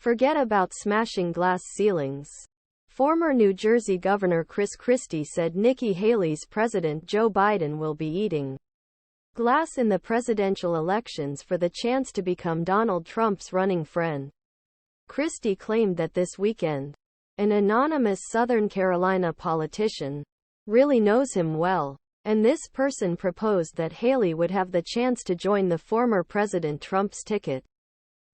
Forget about smashing glass ceilings. Former New Jersey Governor Christie said Nikki Haley's President Joe Biden will be eating glass in the presidential elections for the chance to become Donald Trump's running friend. Christie claimed that this weekend, an anonymous Southern Carolina politician really knows him well, and this person proposed that Haley would have the chance to join the former President Trump's ticket.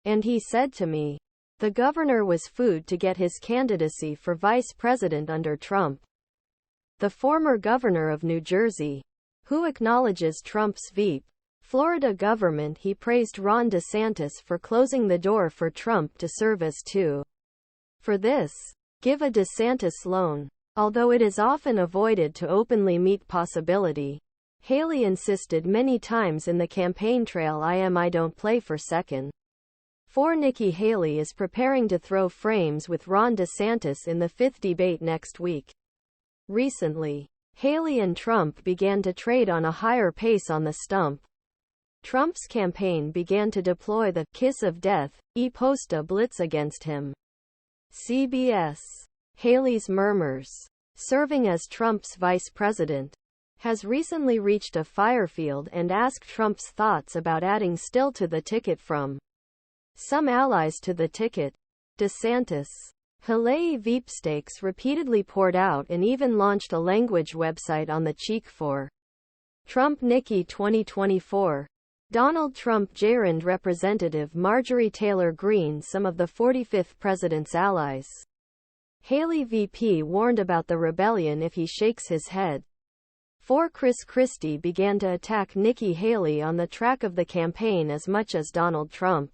And he said to me, the governor was food to get his candidacy for vice president under Trump. The former governor of New Jersey, who acknowledges Trump's VP Florida government, he praised Ron DeSantis for closing the door for Trump to serve as two. For this, give a DeSantis loan. Although it is often avoided to openly meet possibility, Haley insisted many times in the campaign trail I don't play for second. Nikki Haley is preparing to throw frames with Ron DeSantis in the fifth debate next week. Recently, Haley and Trump began to trade on a higher pace on the stump. Trump's campaign began to deploy the kiss of death posta blitz against him. CBS. Haley's murmurs, serving as Trump's vice president, has recently reached a firefield and asked Trump's thoughts about adding still to the ticket from some allies to the ticket. DeSantis, Haley Veepstakes repeatedly poured out and even launched a language website on the cheek for Trump Nikki 2024. Donald Trump gerund Representative Marjorie Taylor Greene, some of the 45th president's allies. Haley VP warned about the rebellion if he shakes his head. Christie began to attack Nikki Haley on the track of the campaign as much as Donald Trump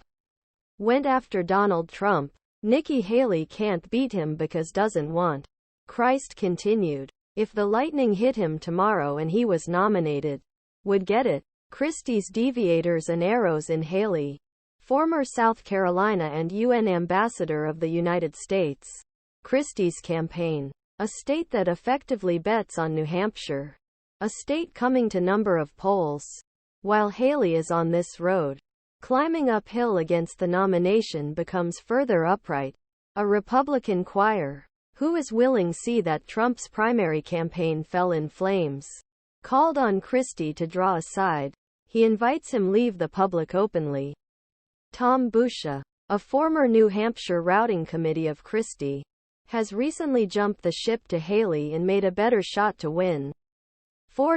went after Donald Trump. Nikki Haley can't beat him because doesn't want. Christ continued. If the lightning hit him tomorrow and he was nominated, would get it. Christie's deviators and arrows in Haley, former South Carolina and UN ambassador of the United States. Christie's campaign, a state that effectively bets on New Hampshire, a state coming to number of polls, while Haley is on this road. Climbing uphill against the nomination becomes further upright. A Republican choir, who is willing see that Trump's primary campaign fell in flames, called on Christie to draw aside. He invites him leave the public openly. Tom Boucher, a former New Hampshire routing committee of Christie, has recently jumped the ship to Haley and made a better shot to win.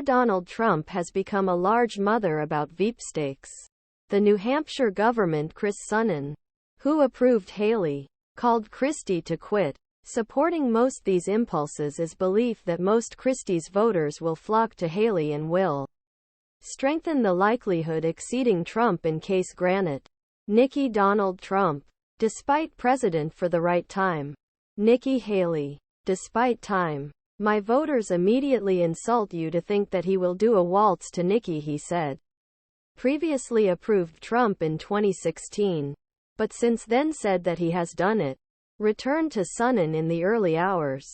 Donald Trump has become a large mother about Veepstakes. The New Hampshire government, Chris Sununu, who approved Haley, called Christie to quit. Supporting most these impulses is belief that most Christie's voters will flock to Haley and will strengthen the likelihood exceeding Trump in case granted. Nikki Donald Trump, despite president for the right time. Nikki Haley, despite time. My voters immediately insult you to think that he will do a waltz to Nikki, he said. Previously approved Trump in 2016, but since then said that he has done it. Returned to Sununu in the early hours.